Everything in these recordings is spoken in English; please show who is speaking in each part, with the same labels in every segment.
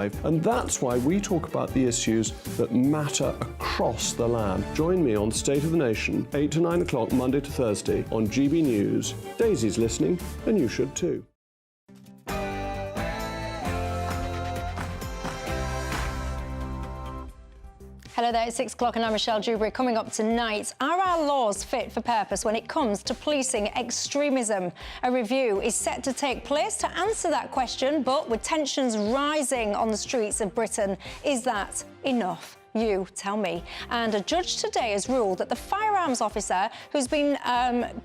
Speaker 1: And that's why we talk about the issues that matter across the land. Join me on State of the Nation, 8 to 9 o'clock, Monday to Thursday on GB News. Daisy's listening, and you should too.
Speaker 2: Hello there, it's 6 o'clock and I'm Michelle Dewberry. Coming up tonight, are our laws fit for purpose when it comes to policing extremism? A review is set to take place to answer that question, but with tensions rising on the streets of Britain, is that enough? You tell me. And a judge today has ruled that the firearms officer who's been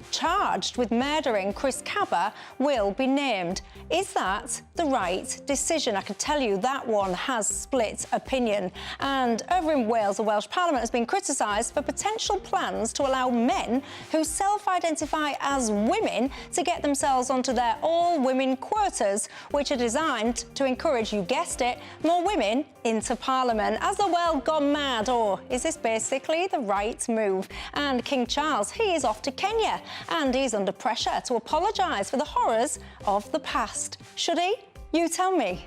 Speaker 2: charged with murdering Chris Cabba will be named. Is that the right decision? I can tell you that one has split opinion. And over in Wales, the Welsh Parliament has been criticised for potential plans to allow men who self-identify as women to get themselves onto their all-women quotas, which are designed to encourage, you guessed it, more women into Parliament. Has the world gone mad, or is this basically the right move? And King Charles, he is off to Kenya, and he's under pressure to apologise for the horrors of the past. Should he? You tell me.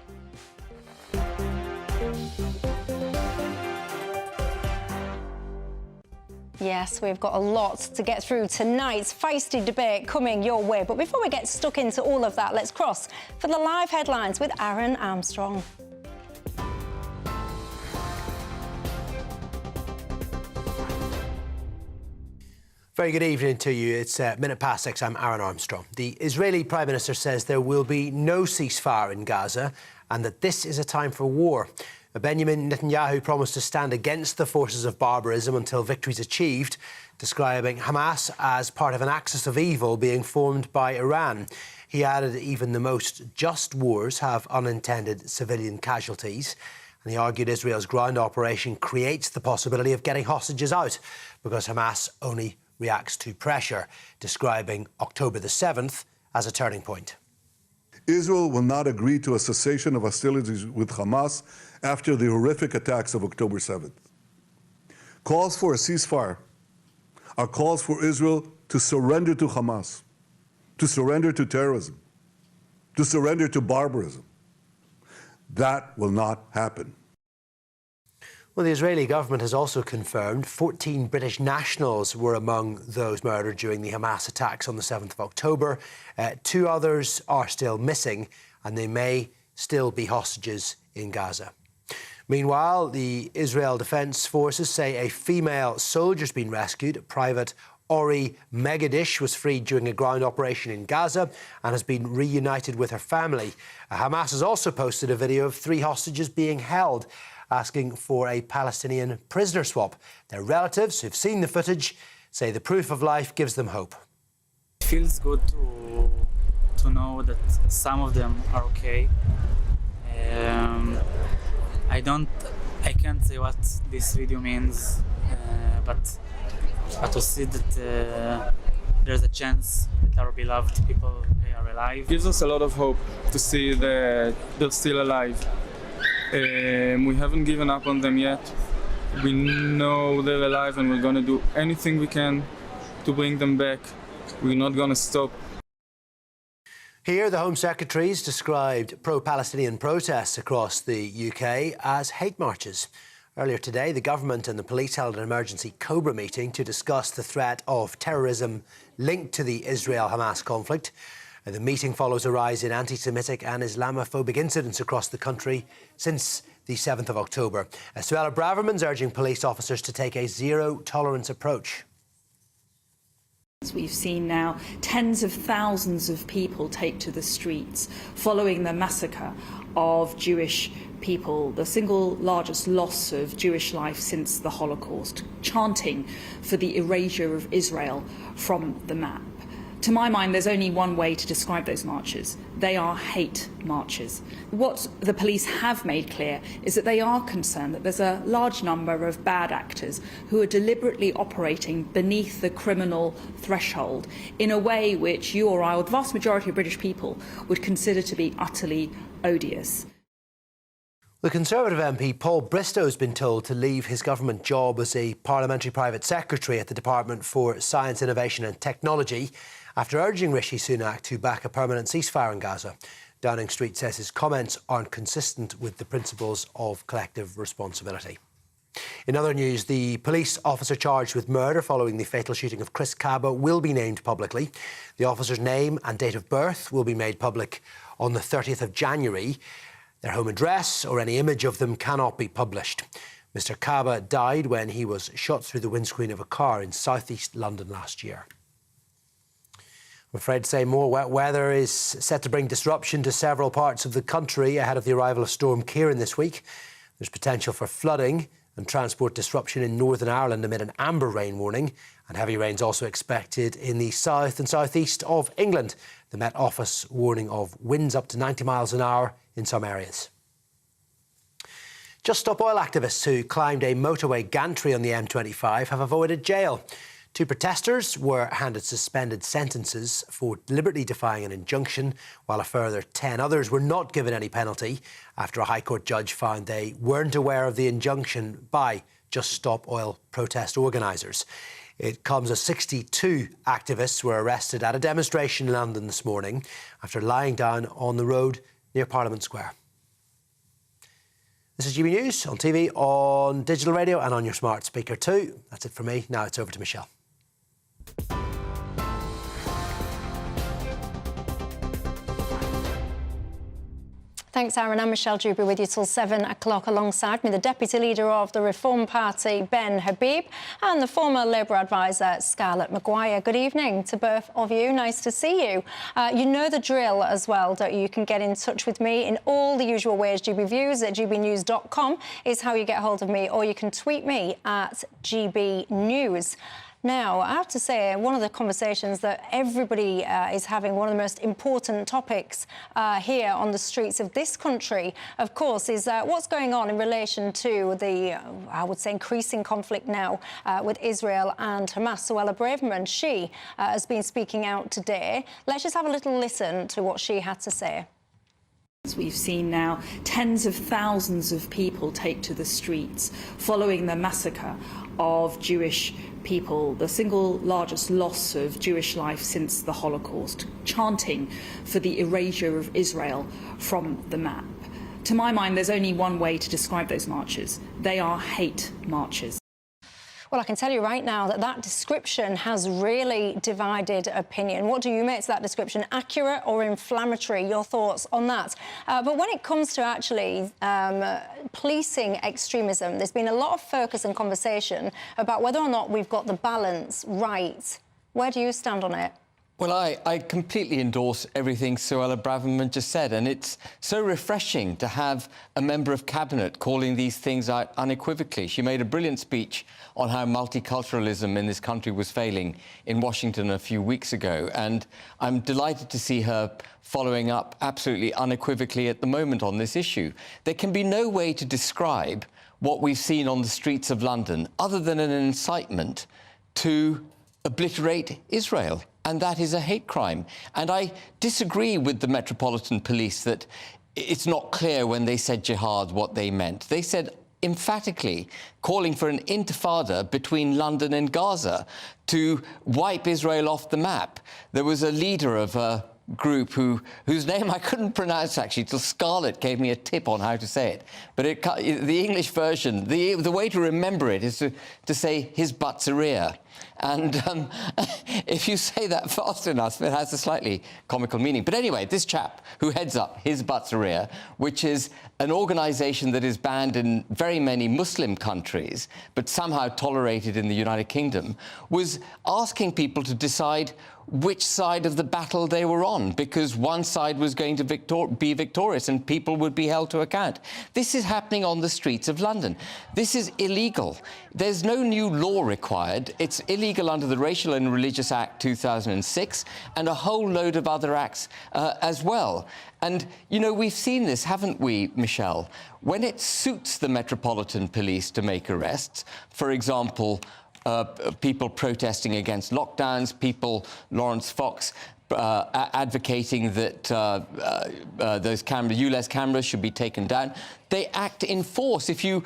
Speaker 2: Yes, we've got a lot to get through tonight's feisty debate coming your way. But before we get stuck into all of that, let's cross for the live headlines with Aaron Armstrong.
Speaker 3: Very good evening to you. It's minute past 6. I'm Aaron Armstrong. The Israeli Prime Minister says there will be no ceasefire in Gaza and that this is a time for war. Benjamin Netanyahu promised to stand against the forces of barbarism until victory is achieved, describing Hamas as part of an axis of evil being formed by Iran. He added even the most just wars have unintended civilian casualties. And he argued Israel's ground operation creates the possibility of getting hostages out because Hamas only reacts to pressure, describing October the 7th as a turning point.
Speaker 4: Israel will not agree to a cessation of hostilities with Hamas after the horrific attacks of October 7th. Calls for a ceasefire are calls for Israel to surrender to Hamas, to surrender to terrorism, to surrender to barbarism. That will not happen.
Speaker 3: Well, the Israeli government has also confirmed 14 British nationals were among those murdered during the Hamas attacks on the 7th of October. 2 others are still missing, and they may still be hostages in Gaza. Meanwhile, the Israel Defense Forces say a female soldier's been rescued. Private Ori Megadish was freed during a ground operation in Gaza and has been reunited with her family. Hamas has also posted a video of 3 hostages being held, asking for a Palestinian prisoner swap. Their relatives who've seen the footage say the proof of life gives them hope.
Speaker 5: It feels good to know that some of them are okay. I can't say what this video means, but to see that there's a chance that our beloved people are alive.
Speaker 6: It gives us a lot of hope to see that they're still alive. We haven't given up on them yet. We know they're alive and we're going to do anything we can to bring them back. We're not going to stop.
Speaker 3: Here, the Home Secretary's described pro-Palestinian protests across the UK as hate marches. Earlier today, the government and the police held an emergency COBRA meeting to discuss the threat of terrorism linked to the Israel-Hamas conflict. The meeting follows a rise in anti-Semitic and Islamophobic incidents across the country since the 7th of October. Suella Braverman's urging police officers to take a zero-tolerance approach.
Speaker 7: We've seen now tens of thousands of people take to the streets following the massacre of Jewish people, the single largest loss of Jewish life since the Holocaust, chanting for the erasure of Israel from the map. To my mind, there's only one way to describe those marches. They are hate marches. What the police have made clear is that they are concerned that there's a large number of bad actors who are deliberately operating beneath the criminal threshold in a way which you or I, or the vast majority of British people, would consider to be utterly odious.
Speaker 3: The Conservative MP Paul Bristow has been told to leave his government job as a parliamentary private secretary at the Department for Science, Innovation and Technology after urging Rishi Sunak to back a permanent ceasefire in Gaza. Downing Street says his comments aren't consistent with the principles of collective responsibility. In other news, the police officer charged with murder following the fatal shooting of Chris Kaba will be named publicly. The officer's name and date of birth will be made public on the 30th of January. Their home address or any image of them cannot be published. Mr. Kaba died when he was shot through the windscreen of a car in southeast London last year. I'm afraid to say more wet weather is set to bring disruption to several parts of the country ahead of the arrival of Storm Ciarán this week. There's potential for flooding and transport disruption in Northern Ireland amid an amber rain warning, and heavy rains also expected in the south and southeast of England. The Met Office warning of winds up to 90 miles an hour in some areas. Just Stop Oil activists who climbed a motorway gantry on the M25 have avoided jail. 2 protesters were handed suspended sentences for deliberately defying an injunction, while a further 10 others were not given any penalty after a High Court judge found they weren't aware of the injunction by Just Stop Oil protest organisers. It comes as 62 activists were arrested at a demonstration in London this morning after lying down on the road near Parliament Square. This is GB News on TV, on digital radio and on your smart speaker too. That's it from me. Now it's over to Michelle.
Speaker 2: Thanks, Aaron. I'm Michelle Dewberry with you till 7 o'clock. Alongside me, the Deputy Leader of the Reform Party, Ben Habib, and the former Labour advisor, Scarlett Maguire. Good evening to both of you. Nice to see you. You know the drill as well, don't you? You can get in touch with me in all the usual ways. GBViews at gbnews.com is how you get hold of me, or you can tweet me at GBNews. Now, I have to say, one of the conversations that everybody is having, one of the most important topics here on the streets of this country, of course, is what's going on in relation to the, I would say, increasing conflict now with Israel and Hamas. Suella Braverman, she has been speaking out today. Let's just have a little listen to what she had to say.
Speaker 7: We've seen now tens of thousands of people take to the streets following the massacre of Jewish people, the single largest loss of Jewish life since the Holocaust, chanting for the erasure of Israel from the map. To my mind, there's only one way to describe those marches. They are hate marches.
Speaker 2: Well, I can tell you right now that that description has really divided opinion. What do you make to that description? Accurate or inflammatory? Your thoughts on that? But when it comes to actually policing extremism, there's been a lot of focus and conversation about whether or not we've got the balance right. Where do you stand on it?
Speaker 8: Well, I completely endorse everything Suella Braverman just said, and it's so refreshing to have a member of Cabinet calling these things out unequivocally. She made a brilliant speech on how multiculturalism in this country was failing in Washington a few weeks ago, and I'm delighted to see her following up absolutely unequivocally at the moment on this issue. There can be no way to describe what we've seen on the streets of London other than an incitement to obliterate Israel. And that is a hate crime. And I disagree with the Metropolitan Police that it's not clear when they said jihad what they meant. They said emphatically calling for an intifada between London and Gaza to wipe Israel off the map. There was a leader of a group whose name I couldn't pronounce actually till Scarlett gave me a tip on how to say it. But the English version, the way to remember it is to say his butts-a-rear. And if you say that fast enough, it has a slightly comical meaning. But anyway, this chap who heads up His Butts-a-Rear, which is an organisation that is banned in very many Muslim countries, but somehow tolerated in the United Kingdom, was asking people to decide which side of the battle they were on, because one side was going to be victorious and people would be held to account. This is happening on the streets of London. This is illegal. There's no new law required. It's illegal under the Racial and Religious Act 2006 and a whole load of other acts as well. And, you know, we've seen this, haven't we, Michelle? When it suits the Metropolitan Police to make arrests, for example, people protesting against lockdowns, Lawrence Fox advocating that those ULEZ cameras should be taken down. They act in force. There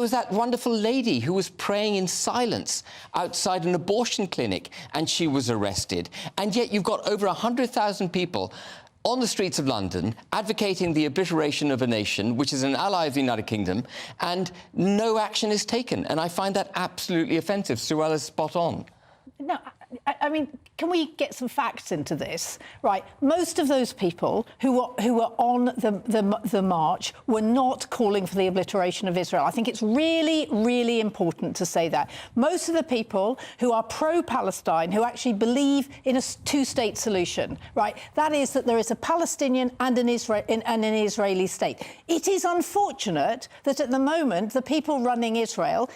Speaker 8: was that wonderful lady who was praying in silence outside an abortion clinic, and she was arrested. And yet you've got over 100,000 people on the streets of London advocating the obliteration of a nation which is an ally of the United Kingdom, and no action is taken. And I find that absolutely offensive. Suella's spot on.
Speaker 9: No, I mean, can we get some facts into this? Right, most of those people who were on the march were not calling for the obliteration of Israel. I think it's really, really important to say that. Most of the people who are pro-Palestine, who actually believe in a two-state solution, right, that is that there is a Palestinian and an Israeli state. It is unfortunate that at the moment the people running Israel,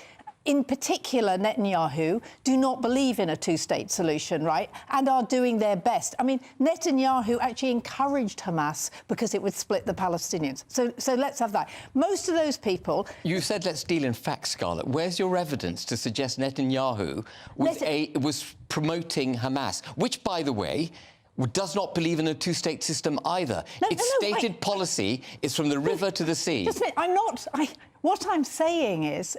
Speaker 9: in particular Netanyahu, do not believe in a two-state solution, right, and are doing their best. I mean, Netanyahu actually encouraged Hamas because it would split the Palestinians. So let's have that. Most of those people...
Speaker 8: You said let's deal in facts, Scarlett. Where's your evidence to suggest Netanyahu was promoting Hamas, which, by the way, does not believe in a two-state system either? Its stated policy is from the river to the sea.
Speaker 9: I'm not... what I'm saying is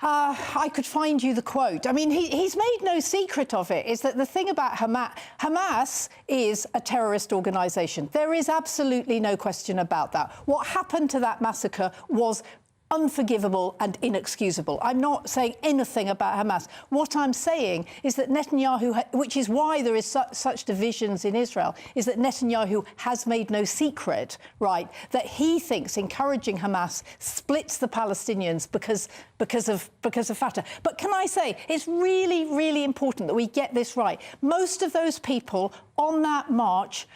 Speaker 9: I could find you the quote. I mean, he's made no secret of it, is that the thing about Hamas is a terrorist organisation. There is absolutely no question about that. What happened to that massacre was unforgivable and inexcusable. I'm not saying anything about Hamas. What I'm saying is that Netanyahu, which is why there is such divisions in Israel, is that Netanyahu has made no secret, right, that he thinks encouraging Hamas splits the Palestinians because of Fatah. But can I say, it's really, really important that we get this right. Most of those people on that march,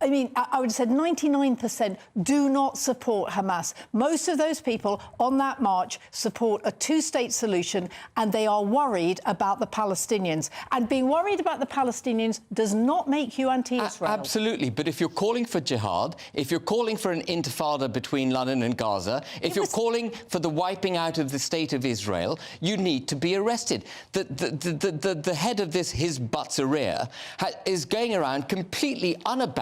Speaker 9: I mean, I would have said 99% do not support Hamas. Most of those people on that march support a two-state solution, and they are worried about the Palestinians. And being worried about the Palestinians does not make you anti-Israel.
Speaker 8: Absolutely. But if you're calling for jihad, if you're calling for an intifada between London and Gaza, if you're calling for the wiping out of the state of Israel, you need to be arrested. The head of this His Batzaria is going around completely unabashed,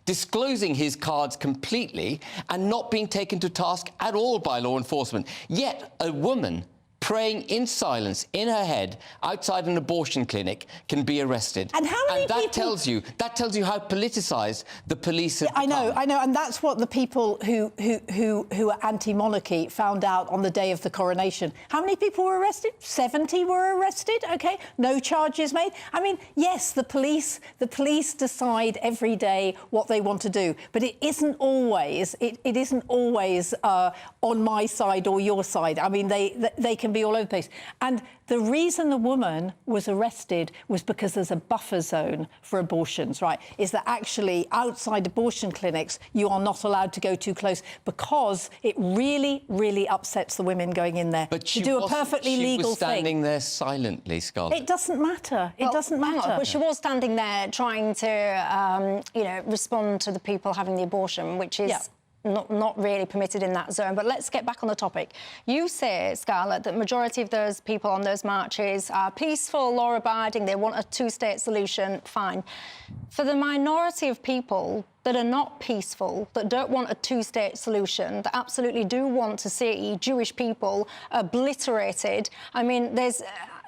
Speaker 8: disclosing his cards completely and not being taken to task at all by law enforcement. Yet a woman praying in silence in her head outside an abortion clinic can be arrested.
Speaker 9: And how many people...
Speaker 8: That tells you how politicised the police have become.
Speaker 9: I know, and that's what the people who are anti-monarchy found out on the day of the coronation. How many people were arrested? 70 were arrested, OK? No charges made. I mean, yes, the police decide every day what they want to do, but it isn't always, it isn't always on my side or your side. I mean, they can be all over the place. And the reason the woman was arrested was because there's a buffer zone for abortions, right? Is that actually outside abortion clinics, you are not allowed to go too close because it really, really upsets the women going in there to do a perfectly legal thing.
Speaker 8: She was standing there silently, Scarlett.
Speaker 9: It doesn't matter. It doesn't matter.
Speaker 2: But she was standing there trying to, respond to the people having the abortion, which is... Yeah. Not really permitted in that zone. But let's get back on the topic. You say, Scarlett, that majority of those people on those marches are peaceful, law-abiding, they want a two-state solution, fine. For the minority of people that are not peaceful, that don't want a two-state solution, that absolutely do want to see Jewish people obliterated, I mean,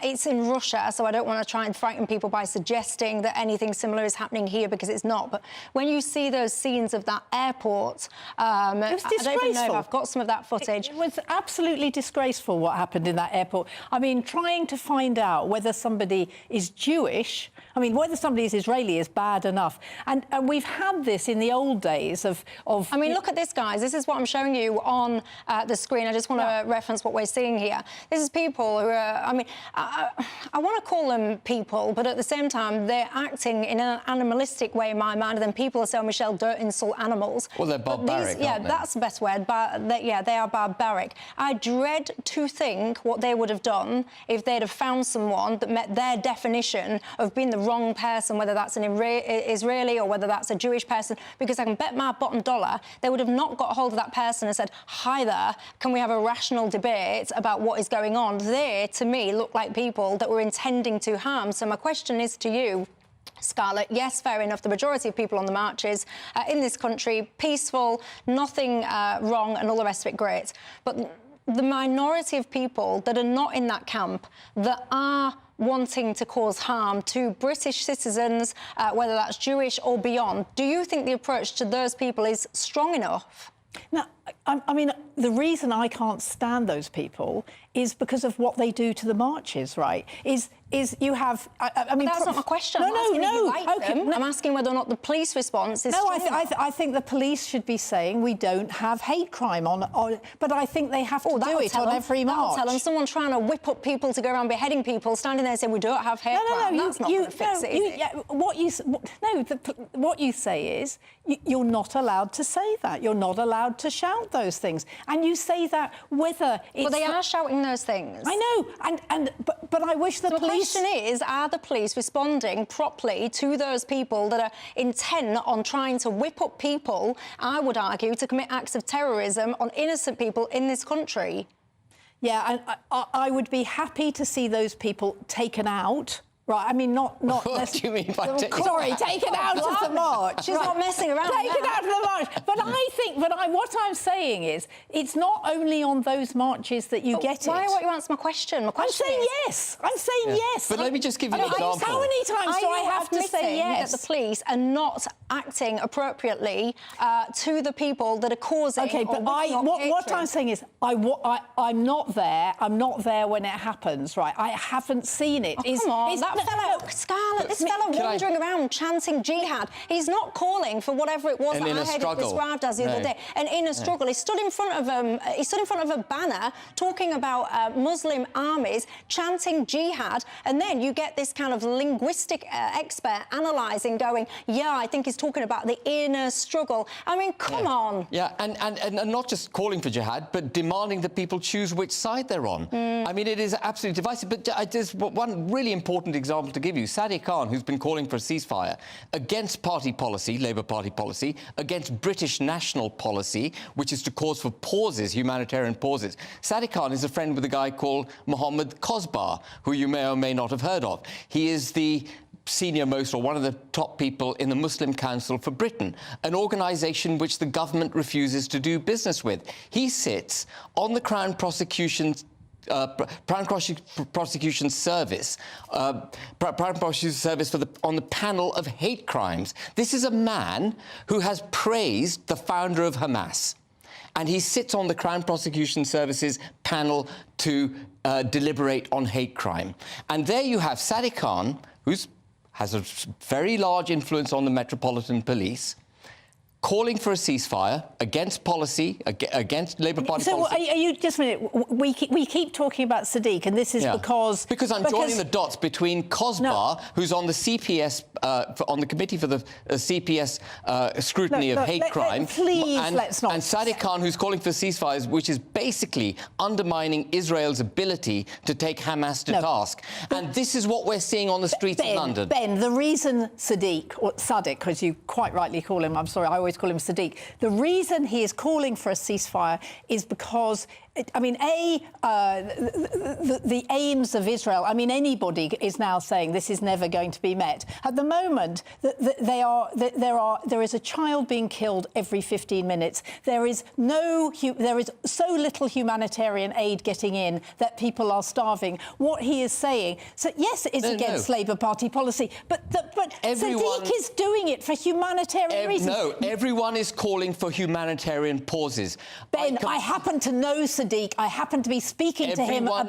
Speaker 2: it's in Russia, so I don't want to try and frighten people by suggesting that anything similar is happening here, because it's not. But when you see those scenes of that airport,
Speaker 9: it was disgraceful.
Speaker 2: I don't even know if I've got some of that footage.
Speaker 9: It was absolutely disgraceful what happened in that airport. I mean, trying to find out whether somebody is Jewish, I mean, whether somebody is Israeli is bad enough. And we've had this in the old days of...
Speaker 2: I mean, look at this, guys. This is what I'm showing you on the screen. I just want to reference what we're seeing here. This is people who are... I mean, I want to call them people, but at the same time, they're acting in an animalistic way in my mind. And then people say, oh, Michelle, don't insult animals.
Speaker 8: Well, they're barbaric,
Speaker 2: aren't they? That's the best word. They are barbaric. I dread to think what they would have done if they'd have found someone that met their definition of being the wrong person, whether that's an Israeli or whether that's a Jewish person, because I can bet my bottom dollar they would have not got hold of that person and said, hi there, can we have a rational debate about what is going on? They, to me, look like people that were intending to harm. So my question is to you, Scarlett, yes, fair enough, the majority of people on the marches in this country, peaceful, nothing wrong and all the rest of it, great. But the minority of people that are not in that camp that are wanting to cause harm to British citizens, whether that's Jewish or beyond, do you think the approach to those people is strong enough?
Speaker 9: Now, I mean, the reason I can't stand those people is because of what they do to the marches, right? Is you have... I mean...
Speaker 2: That's not my question.
Speaker 9: No.
Speaker 2: I'm asking whether or not the police response is strong enough.
Speaker 9: I think the police should be saying we don't have hate crime on... But I think they have to do it on every march.
Speaker 2: That'll tell them. Someone trying to whip up people to go around beheading people, standing there saying we don't have hate crime. That's not going to fix it, is it?
Speaker 9: Yeah, what you say is you're not allowed to say that. You're not allowed to shout those things. And you say that whether it's...
Speaker 2: Well, they are shouting those things.
Speaker 9: I know, but I wish the police...
Speaker 2: The question is, are the police responding properly to those people that are intent on trying to whip up people, I would argue, to commit acts of terrorism on innocent people in this country?
Speaker 9: Yeah, I would be happy to see those people taken out. Right, I mean, not
Speaker 8: What do you mean by taken
Speaker 9: out of the march.
Speaker 2: She's not messing around.
Speaker 9: Taken out of the march. But I think, what I'm saying is, it's not only on those marches that you get it.
Speaker 2: Why won't you answer my question?
Speaker 9: I'm saying yes. I'm saying yes.
Speaker 8: But let me just give you an example.
Speaker 9: How many times do I have to say yes?
Speaker 2: That the police are not acting appropriately to the people that are causing...
Speaker 9: OK, but what I'm saying is, I'm not there. I'm not there when it happens, right? I haven't seen it.
Speaker 2: Oh, come on, that fellow, Scarlett, this fellow wandering around chanting jihad, he's not calling for whatever it was that I had it described as the other day. And in a struggle, he stood in front of a banner talking about Muslim armies chanting jihad, and then you get this kind of linguistic expert analysing, going, yeah, I think he's talking about the inner struggle. I mean, come on.
Speaker 8: Yeah, and not just calling for jihad, but demanding that people choose which side they're on. I mean, it is absolutely divisive. But there's one really important example to give you. Sadiq Khan, who's been calling for a ceasefire against party policy, Labour Party policy, against British national policy, which is to cause for pauses, humanitarian pauses. Sadiq Khan is a friend with a guy called Mohammed Kosbar, who you may or may not have heard of. He is the senior most, or one of the top people in the Muslim Council for Britain, an organisation which the government refuses to do business with. He sits on the Crown Prosecution Service, on the panel of hate crimes. This is a man who has praised the founder of Hamas, and he sits on the Crown Prosecution Service's panel to deliberate on hate crime. And there you have Sadiq Khan, who has a very large influence on the Metropolitan Police, calling for a ceasefire against policy, against Labour Party policy.
Speaker 9: So, are you just a minute? We keep talking about Sadiq, and this is because
Speaker 8: I'm joining the dots between Kosbar, who's on the CPS, on the committee for the CPS scrutiny of hate crime, and Sadiq Khan, who's calling for ceasefires, which is basically undermining Israel's ability to take Hamas to task. And this is what we're seeing on the streets of London.
Speaker 9: Ben, the reason Sadiq, as you quite rightly call him, I'm sorry, I always call him Sadiq. The reason he is calling for a ceasefire is because, I mean, the aims of Israel, I mean, anybody is now saying this is never going to be met. At the moment, there is a child being killed every 15 minutes. There is so little humanitarian aid getting in that people are starving. What he is saying, so yes, it is against Labour Party policy, but Sadiq is doing it for humanitarian reasons.
Speaker 8: No, everyone is calling for humanitarian pauses.
Speaker 9: Ben, I happen to know Sadiq. I happen to be speaking to him. I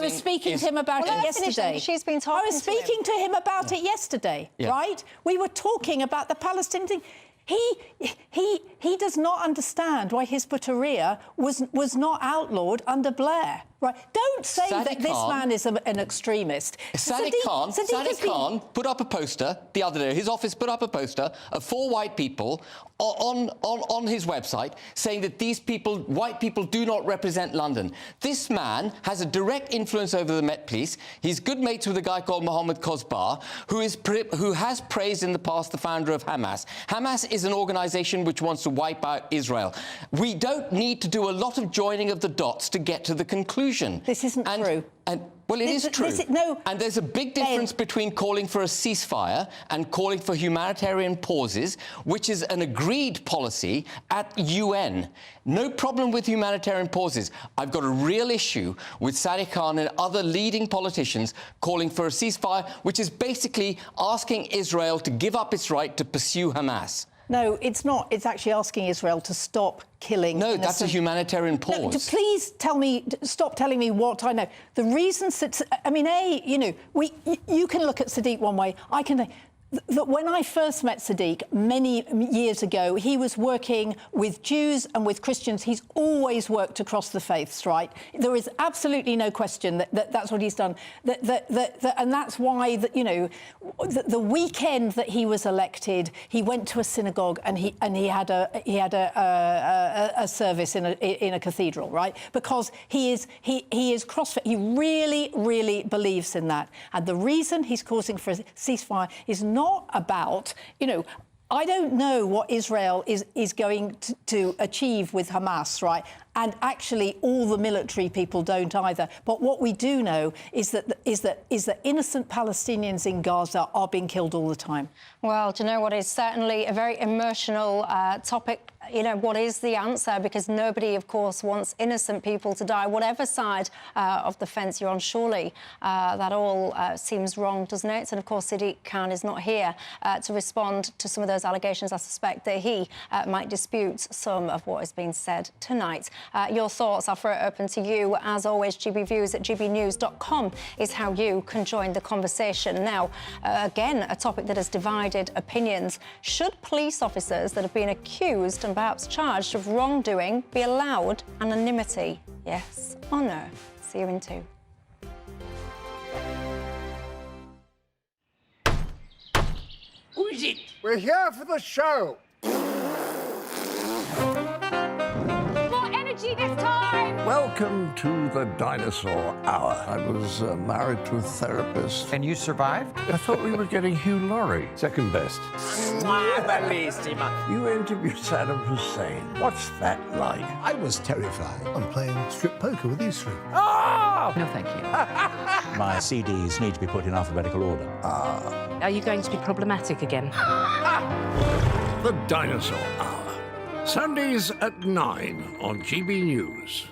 Speaker 9: was speaking to him about it yesterday.
Speaker 2: She's been talking.
Speaker 9: I was speaking to him about it yesterday. Right? We were talking about the Palestinian thing. He does not understand why Hizb ut-Tahrir was not outlawed under Blair. Right? Don't say that this man is an extremist.
Speaker 8: Sadiq Khan put up a poster the other day. His office put up a poster of 4 white people on his website saying that these people, white people, do not represent London. This man has a direct influence over the Met Police. He's good mates with a guy called Mohammed Kosbar, who has praised in the past the founder of Hamas. Hamas is an organisation which wants to wipe out Israel. We don't need to do a lot of joining of the dots to get to the conclusion.
Speaker 9: This isn't true.
Speaker 8: And, well, it is true.
Speaker 9: No,
Speaker 8: and there's a big difference between calling for a ceasefire and calling for humanitarian pauses, which is an agreed policy at UN. No problem with humanitarian pauses. I've got a real issue with Sadiq Khan and other leading politicians calling for a ceasefire, which is basically asking Israel to give up its right to pursue Hamas.
Speaker 9: No, it's not. It's actually asking Israel to stop killing.
Speaker 8: No, that's a humanitarian pause.
Speaker 9: No, please tell me, stop telling me what I know. The reasons that, I mean, you can look at Sadiq one way. I can. That when I first met Sadiq many years ago, he was working with Jews and with Christians. He's always worked across the faiths, right? There is absolutely no question that that's what he's done. And that's why, the weekend that he was elected, he went to a synagogue and he had a service in a cathedral, right? Because he is cross-faith. He really believes in that. And the reason he's causing for a ceasefire is not about, I don't know what Israel is going to achieve with Hamas, right? And actually, all the military people don't either. But what we do know is that innocent Palestinians in Gaza are being killed all the time.
Speaker 2: Well, do you know what is certainly a very emotional topic? What is the answer? Because nobody, of course, wants innocent people to die, whatever side of the fence you're on. Surely that all seems wrong, doesn't it? And, of course, Sadiq Khan is not here to respond to some of those allegations. I suspect that he might dispute some of what is being said tonight. Your thoughts, I'll throw it open to you. As always, gbviews@gbnews.com is how you can join the conversation. Now, again, a topic that has divided opinions. Should police officers that have been accused and perhaps charged of wrongdoing be allowed anonymity? Yes or no? See you in 2.
Speaker 10: Who is it? We're here for the show.
Speaker 11: More energy this time!
Speaker 12: Welcome to the Dinosaur Hour. I was married to a therapist.
Speaker 13: And you survived?
Speaker 12: I thought we were getting Hugh Laurie. Second best. You interviewed Saddam Hussein. What's that like?
Speaker 14: I was terrified. I'm playing strip poker with these three.
Speaker 13: Oh! No, thank you.
Speaker 15: My CDs need to be put in alphabetical order.
Speaker 11: Are you going to be problematic again?
Speaker 12: The Dinosaur Hour. Sundays at 9 on GB News.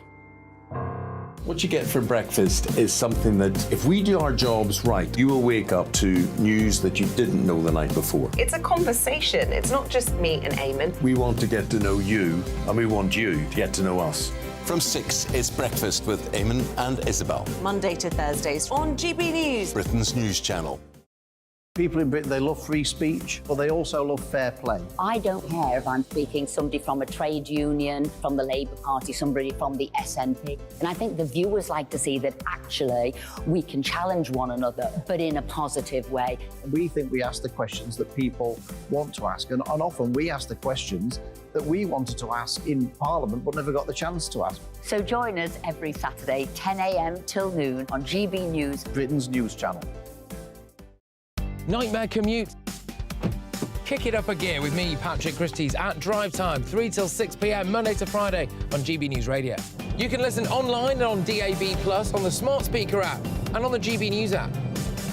Speaker 16: What you get for breakfast is something that, if we do our jobs right, you will wake up to news that you didn't know the night before.
Speaker 17: It's a conversation. It's not just me and Eamon.
Speaker 16: We want to get to know you, and we want you to get to know us.
Speaker 18: From 6, it's Breakfast with Eamon and Isabel.
Speaker 17: Monday to Thursdays on GB News,
Speaker 18: Britain's news channel.
Speaker 19: People in Britain, they love free speech, but they also love fair play.
Speaker 20: I don't care if I'm speaking somebody from a trade union, from the Labour Party, somebody from the SNP. And I think the viewers like to see that actually we can challenge one another, but in a positive way.
Speaker 19: We think we ask the questions that people want to ask, and often we ask the questions that we wanted to ask in Parliament but never got the chance to ask.
Speaker 20: So join us every Saturday, 10 a.m. till noon on GB News,
Speaker 19: Britain's news channel.
Speaker 21: Nightmare commute. Kick it up a gear with me, Patrick Christie's at Drive Time, 3 till 6 p.m, Monday to Friday on GB News Radio. You can listen online and on DAB+, on the smart speaker app and on the GB News app.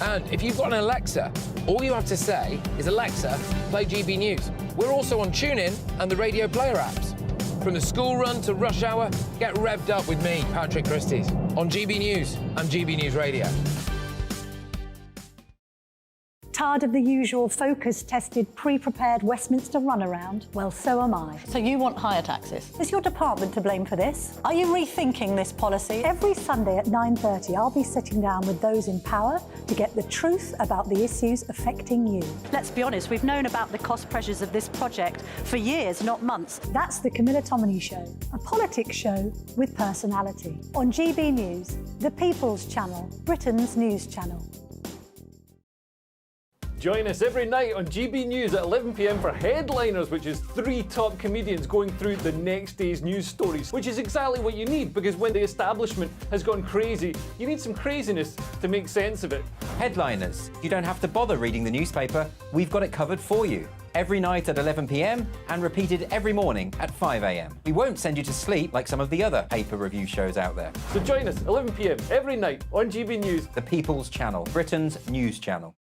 Speaker 21: And if you've got an Alexa, all you have to say is, Alexa, play GB News. We're also on TuneIn and the Radio Player apps. From the school run to rush hour, get revved up with me, Patrick Christie's, on GB News and GB News Radio.
Speaker 22: Tired of the usual focus-tested, pre-prepared Westminster runaround? Well, so am I.
Speaker 23: So you want higher taxes?
Speaker 22: Is your department to blame for this?
Speaker 23: Are you rethinking this policy?
Speaker 22: Every Sunday at 9:30, I'll be sitting down with those in power to get the truth about the issues affecting you.
Speaker 23: Let's be honest, we've known about the cost pressures of this project for years, not months.
Speaker 22: That's the Camilla Tominey Show, a politics show with personality. On GB News, the People's Channel, Britain's news channel.
Speaker 24: Join us every night on GB News at 11 p.m. for Headliners, which is 3 top comedians going through the next day's news stories, which is exactly what you need, because when the establishment has gone crazy, you need some craziness to make sense of it.
Speaker 13: Headliners. You don't have to bother reading the newspaper. We've got it covered for you. every night at 11 p.m. and repeated every morning at 5 a.m. We won't send you to sleep like some of the other pay-per-review shows out there.
Speaker 24: So join us 11 p.m. every night on GB News.
Speaker 13: The People's Channel, Britain's news channel.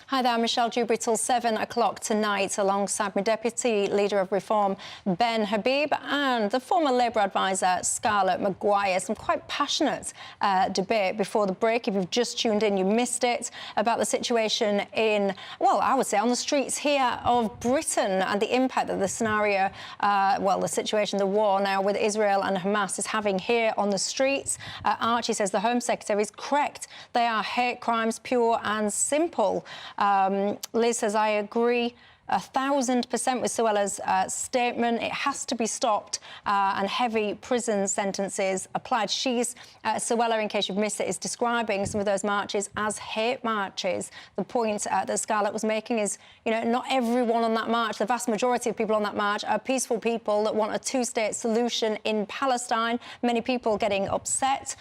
Speaker 2: Hi there, I'm Michelle Dewberry till 7 o'clock tonight alongside my Deputy Leader of Reform, Ben Habib, and the former Labour advisor, Scarlett Maguire. Some quite passionate debate before the break. If you've just tuned in, you missed it, about the situation in, well, I would say on the streets here of Britain and the impact that the scenario, the situation, the war now with Israel and Hamas is having here on the streets. Archie says the Home Secretary is correct. They are hate crimes, pure and simple. Liz says, I agree 1,000% with Suella's statement. It has to be stopped and heavy prison sentences applied. Suella, in case you've missed it, is describing some of those marches as hate marches. The point that Scarlett was making is, not everyone on that march, the vast majority of people on that march are peaceful people that want a two-state solution in Palestine. Many people getting upset.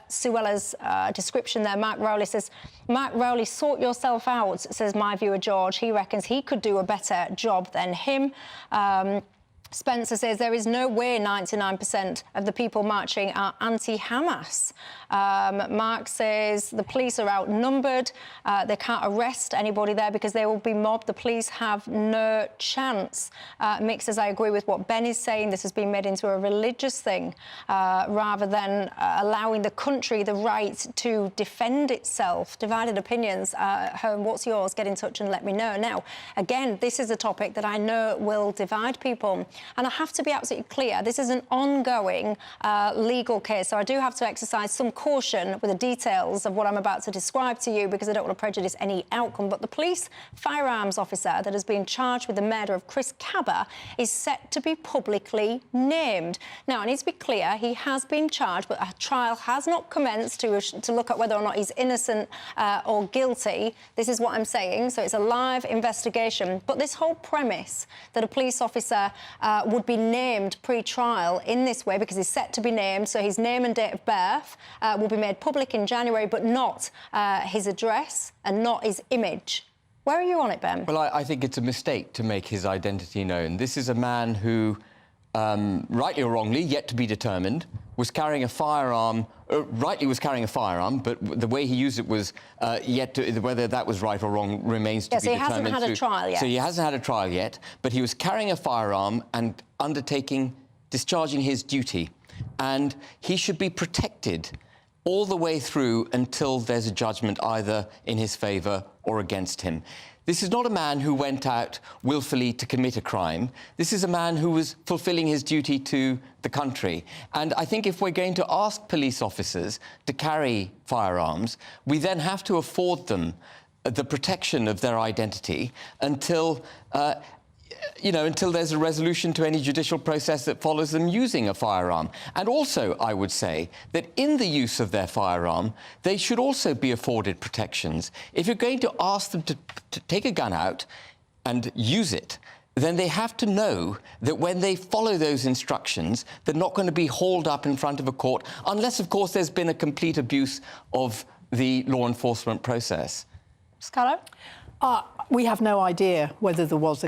Speaker 2: Suella's description there, Mark Rowley says, Mark Rowley, sort yourself out, says my viewer George. He reckons he could do a better job than him. Spencer says there is no way 99% of the people marching are anti-Hamas. Mark says the police are outnumbered. They can't arrest anybody there because they will be mobbed. The police have no chance. Mick says, I agree with what Ben is saying. This has been made into a religious thing rather than allowing the country the right to defend itself. Divided opinions. Home, what's yours? Get in touch and let me know. Now, again, this is a topic that I know will divide people. And I have to be absolutely clear, this is an ongoing legal case, so I do have to exercise some caution with the details of what I'm about to describe to you because I don't want to prejudice any outcome. But the police firearms officer that has been charged with the murder of Chris Cabba is set to be publicly named. Now, I need to be clear, he has been charged, but a trial has not commenced to look at whether or not he's innocent or guilty. This is what I'm saying, so it's a live investigation. But this whole premise that a police officer would be named pre-trial in this way because he's set to be named, so his name and date of birth will be made public in January, but not his address and not his image. Where are you on it, Ben?
Speaker 8: Well, I think it's a mistake to make his identity known. This is a man who, rightly or wrongly, yet to be determined, was carrying a firearm, rightly was carrying a firearm, but the way he used it was whether that was right or wrong remains to be determined.
Speaker 2: So he hasn't had a trial yet.
Speaker 8: So he hasn't had a trial yet, but he was carrying a firearm and discharging his duty. And he should be protected all the way through until there's a judgment either in his favour or against him. This is not a man who went out willfully to commit a crime. This is a man who was fulfilling his duty to the country. And I think if we're going to ask police officers to carry firearms, we then have to afford them the protection of their identity until until there's a resolution to any judicial process that follows them using a firearm. And also, I would say that in the use of their firearm, they should also be afforded protections. If you're going to ask them to take a gun out and use it, then they have to know that when they follow those instructions, they're not going to be hauled up in front of a court, unless, of course, there's been a complete abuse of the law enforcement process.
Speaker 2: Scarlett?
Speaker 9: We have no idea whether there was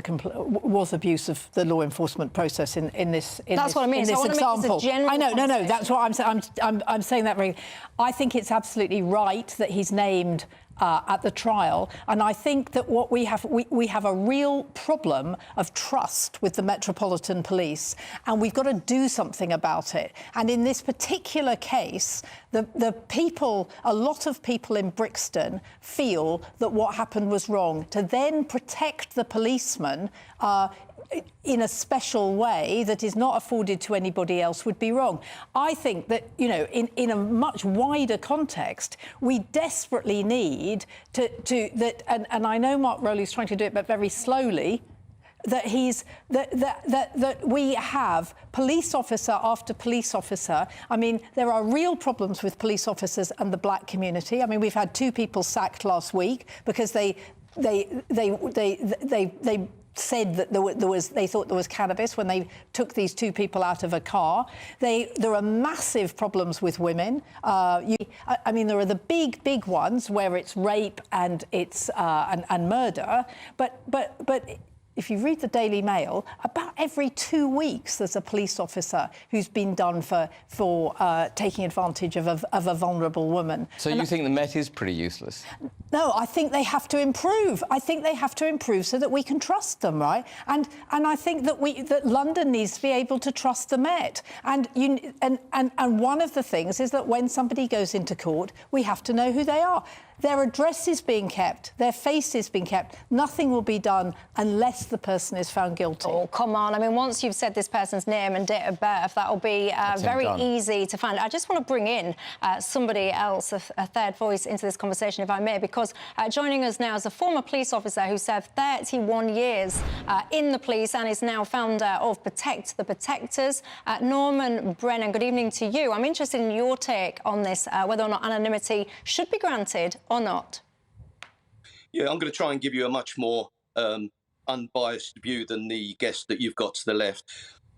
Speaker 9: abuse of the law enforcement process in this
Speaker 2: what I mean.
Speaker 9: In this example.
Speaker 2: I
Speaker 9: know. No. That's what I'm saying. I'm saying that very. I think it's absolutely right that he's named at the trial, and I think that what we have a real problem of trust with the Metropolitan Police, and we've got to do something about it. And in this particular case, the people, a lot of people in Brixton feel that what happened was wrong. To then protect the policeman in a special way that is not afforded to anybody else would be wrong. I think that, in a much wider context, we desperately need and I know Mark Rowley's trying to do it, but very slowly, that we have police officer after police officer. I mean, there are real problems with police officers and the black community. I mean, we've had 2 people sacked last week because they said that they thought there was cannabis when they took these two people out of a car. There are massive problems with women. I mean, there are the big ones where it's rape and it's and murder. But if you read the Daily Mail, about every 2 weeks there's a police officer who's been done for taking advantage of a vulnerable woman.
Speaker 8: So you think the Met is pretty useless?
Speaker 9: No, I think they have to improve. I think they have to improve so that we can trust them, right? And I think that London needs to be able to trust the Met. And one of the things is that when somebody goes into court, we have to know who they are. Their address is being kept, their face is being kept. Nothing will be done unless the person is found guilty.
Speaker 2: Oh, come on. I mean, once you've said this person's name and date of birth, that'll be very easy to find. I just want to bring in somebody else, a third voice into this conversation, if I may, because joining us now is a former police officer who served 31 years in the police and is now founder of Protect the Protectors. Norman Brennan, good evening to you. I'm interested in your take on this, whether or not anonymity should be granted or not.
Speaker 1: Yeah, I'm going to try and give you a much more unbiased view than the guest that you've got to the left.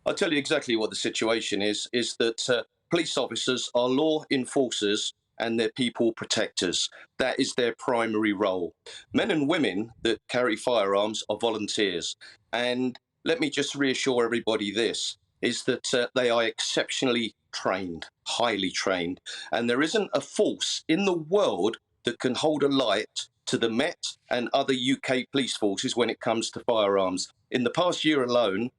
Speaker 1: I'll tell you exactly what the situation is that police officers are law enforcers and they're people protectors. That is their primary role. Men and women that carry firearms are volunteers. And let me just reassure everybody this, is that they are exceptionally trained, highly trained. And there isn't a force in the world that can hold a light to the Met and other UK police forces when it comes to firearms. In the past year alone,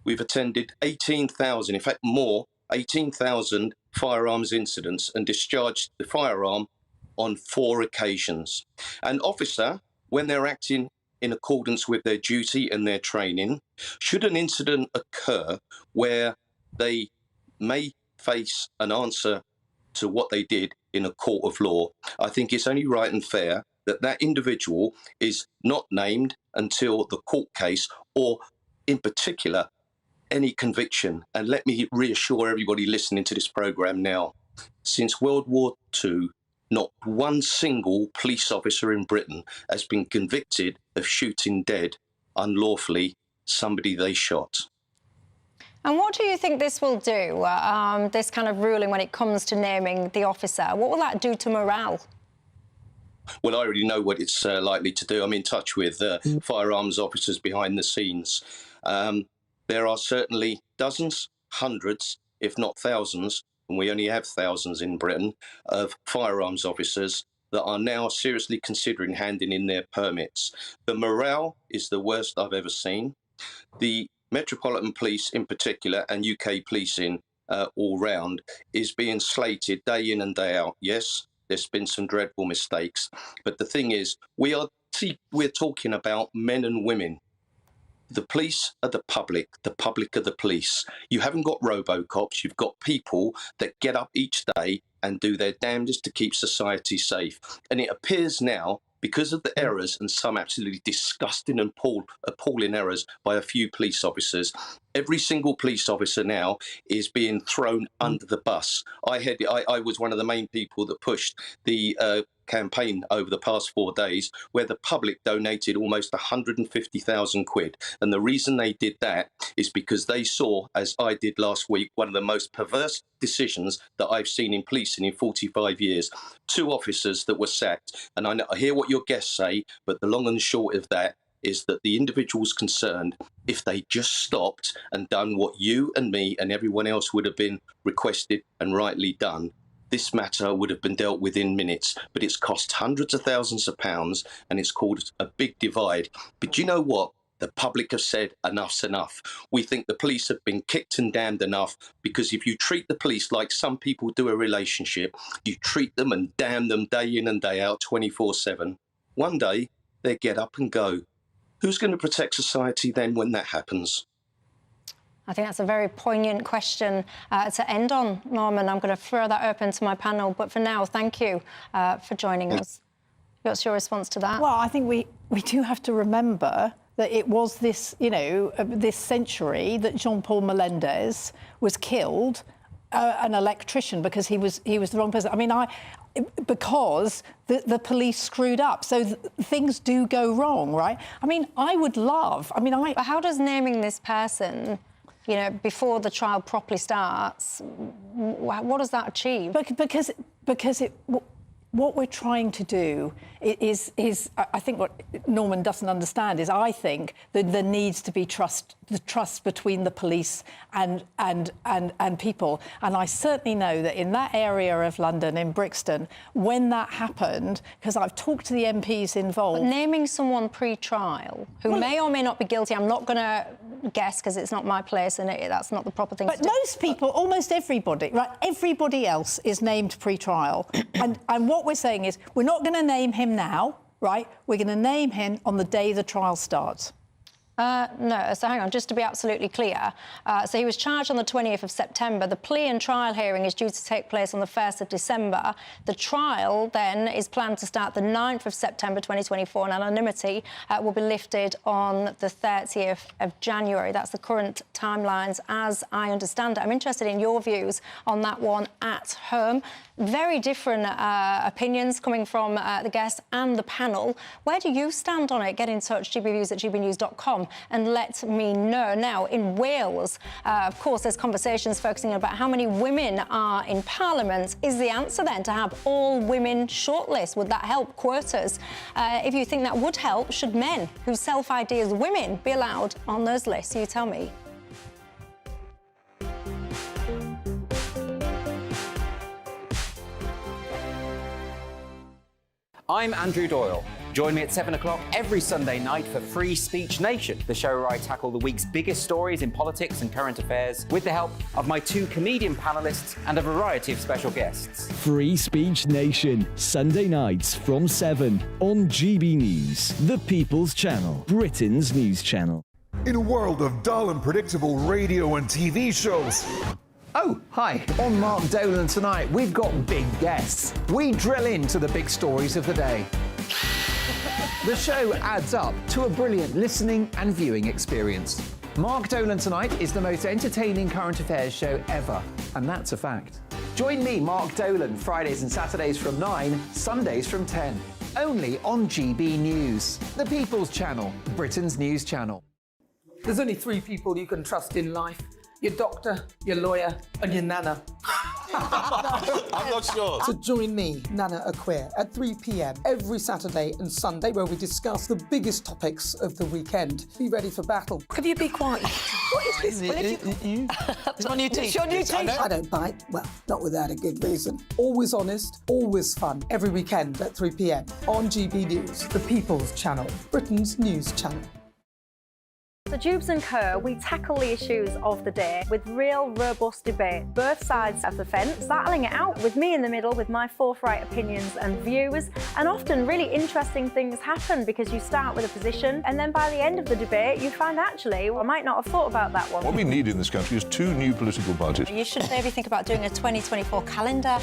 Speaker 1: we've attended 18,000, in fact more, 18,000 firearms incidents and discharged the firearm on 4 occasions. An officer, when they're acting in accordance with their duty and their training, should an incident occur where they may face an answer to what they did in a court of law, I think it's only right and fair that that individual is not named until the court case or, in particular, any conviction. And let me reassure everybody listening to this programme now, since World War II, not one single police officer in Britain has been convicted of shooting dead unlawfully somebody they shot.
Speaker 2: And what do you think this will do, this kind of ruling when it comes to naming the officer? What will that do to morale?
Speaker 1: Well, I already know what it's likely to do. I'm in touch with firearms officers behind the scenes. There are certainly dozens, hundreds, if not thousands, and we only have thousands in Britain, of firearms officers that are now seriously considering handing in their permits. The morale is the worst I've ever seen. The Metropolitan Police in particular, and UK policing all round, is being slated day in and day out. Yes, there's been some dreadful mistakes, but the thing is, we're talking about men and women. The police are the public are the police. You haven't got robocops, you've got people that get up each day and do their damnedest to keep society safe. And it appears now, because of the errors and some absolutely disgusting and appalling errors by a few police officers, every single police officer now is being thrown under the bus. I was one of the main people that pushed the campaign over the past 4 days, where the public donated almost 150,000 quid. And the reason they did that is because they saw, as I did last week, one of the most perverse decisions that I've seen in policing in 45 years. 2 officers that were sacked. And I hear what your guests say, but the long and short of that is that the individuals concerned, if they just stopped and done what you and me and everyone else would have been requested and rightly done, this matter would have been dealt with in minutes. But it's cost hundreds of thousands of pounds and it's caused a big divide. But you know what? The public have said enough's enough. We think the police have been kicked and damned enough, because if you treat the police like some people do a relationship, you treat them and damn them day in and day out 24/7, one day they get up and go. Who's going to protect society then when that happens?
Speaker 2: I think that's a very poignant question to end on, Norman. I'm going to throw that open to my panel. But for now, thank you for joining us. What's your response to that?
Speaker 9: Well, I think we do have to remember that it was this, this century that Jean-Paul Melendez was killed an electrician because he was the wrong person. I mean, because the police screwed up. So things do go wrong, right? I mean, But
Speaker 2: how does naming this person, you know, before the trial properly starts, what does that achieve?
Speaker 9: Because what we're trying to do is I think what Norman doesn't understand is I think that there needs to be the trust between the police and people. And I certainly know that in that area of London, in Brixton, when that happened, because I've talked to the MPs involved.
Speaker 2: But naming someone pre-trial who may or may not be guilty, I'm not going to guess because it's not my place and that's not the proper thing to do.
Speaker 9: But most people, almost everybody, right, everybody else is named pre-trial. and what we're saying is we're not going to name him now, right? We're going to name him on the day the trial starts.
Speaker 2: No, so hang on, just to be absolutely clear. So he was charged on the 20th of September. The plea and trial hearing is due to take place on the 1st of December. The trial then is planned to start the 9th of September 2024 and anonymity will be lifted on the 30th of January. That's the current timelines as I understand it. I'm interested in your views on that one at home. Very different opinions coming from the guests and the panel. Where do you stand on it? Get in touch, gbnews@gbnews.com, and let me know. Now, in Wales, of course, there's conversations focusing about how many women are in Parliament. Is the answer then to have all women shortlist? Would that help quotas? If you think that would help, should men who self-ID as women be allowed on those lists? You tell me.
Speaker 13: I'm Andrew Doyle. Join me at 7 o'clock every Sunday night for Free Speech Nation, the show where I tackle the week's biggest stories in politics and current affairs with the help of my two comedian panellists and a variety of special guests.
Speaker 3: Free Speech Nation, Sunday nights from 7 on GB News, the People's Channel, Britain's news channel.
Speaker 4: In a world of dull and predictable radio and TV shows.
Speaker 5: Oh, hi. On Mark Dolan tonight, we've got big guests. We drill into the big stories of the day. The show adds up to a brilliant listening and viewing experience. Mark Dolan Tonight is the most entertaining current affairs show ever, and that's a fact. Join me, Mark Dolan, Fridays and Saturdays from 9, Sundays from 10. Only on GB News, the People's Channel, Britain's news channel.
Speaker 6: There's only 3 people you can trust in life. Your doctor, your lawyer, and your nana.
Speaker 18: I'm not sure.
Speaker 6: So join me, Nana Acquare, at 3 p.m. every Saturday and Sunday, where we discuss the biggest topics of the weekend. Be ready for battle.
Speaker 17: Could you be quiet? What is this?
Speaker 6: It's
Speaker 17: my new teeth.
Speaker 6: It's your new teeth. I don't bite. Well, not without a good reason. Always honest, always fun. Every weekend at 3 p.m. on GB News, the People's Channel, Britain's news channel.
Speaker 23: So Dewbs and Co, we tackle the issues of the day with real, robust debate, both sides of the fence, battling it out with me in the middle with my forthright opinions and views. And often really interesting things happen because you start with a position and then by the end of the debate you find actually, I might not have thought about that one.
Speaker 4: What we need in this country is 2 new political parties.
Speaker 2: You should maybe think about doing a 2024 calendar.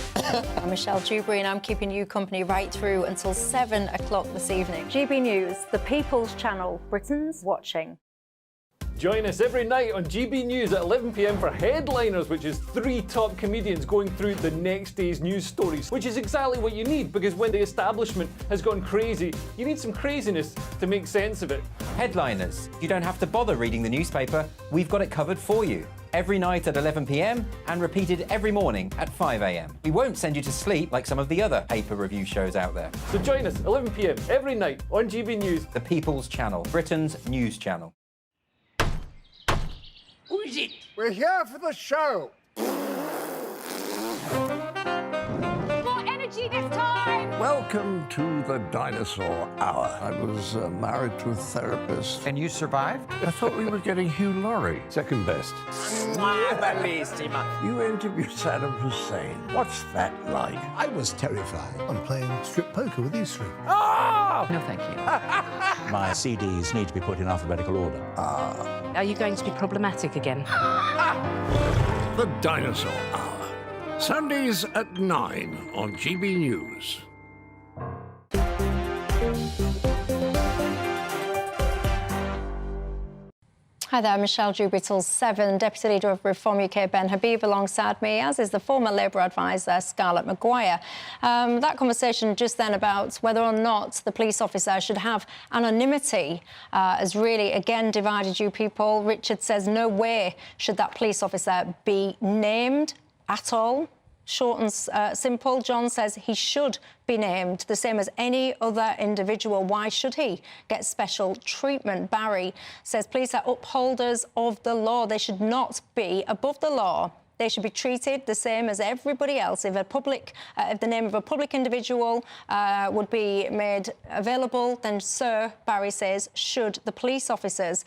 Speaker 2: I'm Michelle Dewberry and I'm keeping you company right through until 7 o'clock this evening.
Speaker 23: GB News, the People's Channel, Britain's watching.
Speaker 24: Join us every night on GB News at 11 p.m. for Headliners, which is 3 top comedians going through the next day's news stories, which is exactly what you need, because when the establishment has gone crazy, you need some craziness to make sense of it.
Speaker 13: Headliners. You don't have to bother reading the newspaper. We've got it covered for you. Every night at 11 p.m. and repeated every morning at 5 a.m. We won't send you to sleep like some of the other paper review shows out there.
Speaker 24: So join us 11 p.m. every night on GB News,
Speaker 13: the People's Channel, Britain's news channel.
Speaker 10: Who is it? We're here for the show.
Speaker 11: More energy this time!
Speaker 12: Welcome to the dinosaur hour. I was married to a therapist.
Speaker 18: And you survived?
Speaker 12: I thought we were getting Hugh Laurie. Second best. You interviewed Saddam Hussein. What's that like?
Speaker 14: I was terrified. I'm playing strip poker with these 3.
Speaker 18: Oh!
Speaker 11: No, thank you.
Speaker 15: My CDs need to be put in alphabetical order.
Speaker 11: Are you going to be problematic again?
Speaker 12: The Dinosaur Hour. Sundays at 9 on GB News.
Speaker 2: Hi there, Michelle Dewberry till 7. Deputy Leader of Reform UK, Ben Habib, alongside me, as is the former Labour advisor, Scarlett Maguire. That conversation just then about whether or not the police officer should have anonymity has really, again, divided you people. Richard says no way should that police officer be named at all. Short and simple. John says he should be named, the same as any other individual. Why should he get special treatment? Barry says police are upholders of the law. They should not be above the law. They should be treated the same as everybody else. If if the name of a public individual would be made available, then so, Barry says, should the police officers.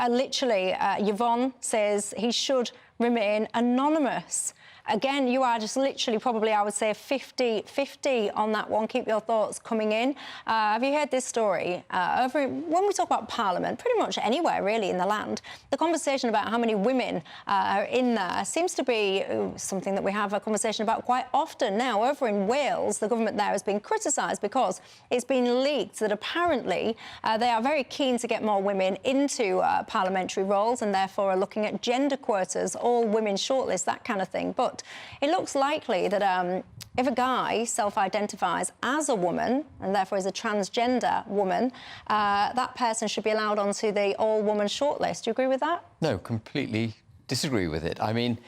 Speaker 2: Literally, Yvonne says he should remain anonymous. Again, you are just literally probably, I would say, 50-50 on that one. Keep your thoughts coming in. Have you heard this story? When we talk about Parliament, pretty much anywhere, really, in the land, the conversation about how many women are in there seems to be something that we have a conversation about quite often now. Over in Wales, the government there has been criticised because it's been leaked that apparently they are very keen to get more women into parliamentary roles and therefore are looking at gender quotas, all women shortlist, that kind of thing. But it looks likely that if a guy self-identifies as a woman and therefore is a transgender woman, that person should be allowed onto the all-woman shortlist. Do you agree with that?
Speaker 8: No, completely disagree with it. I mean,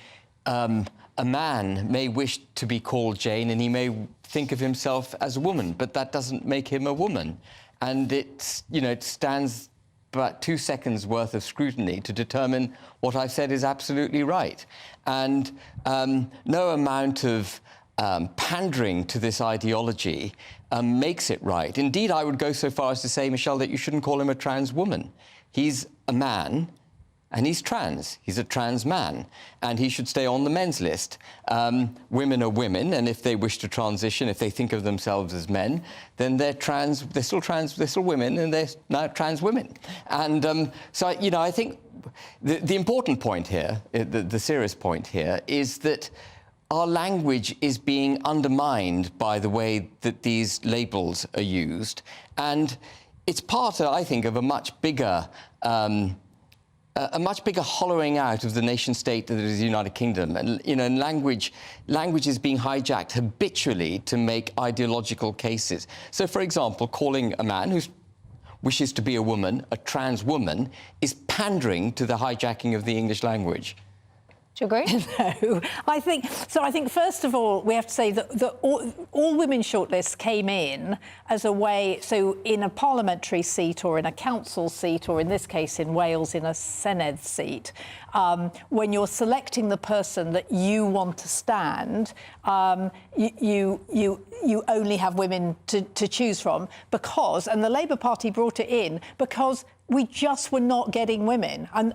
Speaker 8: a man may wish to be called Jane and he may think of himself as a woman, but that doesn't make him a woman. And it stands about 2 seconds worth of scrutiny to determine what I've said is absolutely right. And no amount of pandering to this ideology makes it right. Indeed, I would go so far as to say, Michelle, that you shouldn't call him a trans woman. He's a man and he's trans. He's a trans man, and he should stay on the men's list. Women are women, and if they wish to transition, if they think of themselves as men, then they're trans. They're still women, and they're now trans women. And so, I think the important point here, the serious point here, is that our language is being undermined by the way that these labels are used, and it's part, I think, of a much bigger hollowing out of the nation-state that is the United Kingdom. And, language is being hijacked habitually to make ideological cases. So, for example, calling a man who wishes to be a woman a trans woman is pandering to the hijacking of the English language.
Speaker 2: Do you agree?
Speaker 9: No, I think first of all we have to say that all women shortlists came in as a way. So in a parliamentary seat or in a council seat, or in this case in Wales in a Senedd seat, when you're selecting the person that you want to stand, you only have women to choose from and the Labour Party brought it in because we just were not getting women, and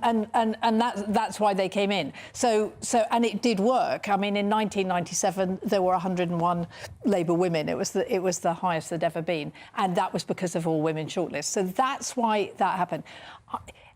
Speaker 9: that's why they came in. So and it did work. I mean, in 1997 there were 101 Labour women. It was the highest there'd ever been, and that was because of all women shortlists. So that's why that happened.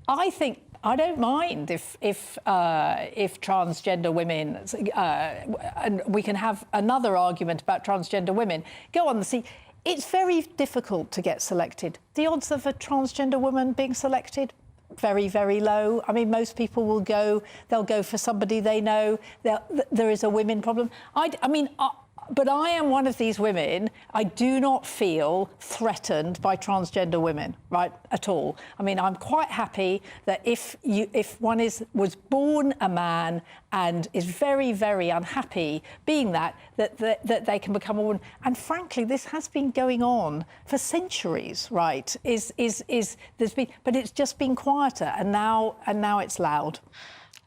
Speaker 9: I think I don't mind if transgender women, and we can have another argument about transgender women, go on the seat. It's very difficult to get selected. The odds of a transgender woman being selected, very, very low. I mean, most people they'll go for somebody they know. There is a women problem. But I am one of these women. I do not feel threatened by transgender women, right, at all. I mean, I'm quite happy that if one was born a man and is very, very unhappy being that they can become a woman. And frankly, this has been going on for centuries, right? There's been, but it's just been quieter, and now it's loud.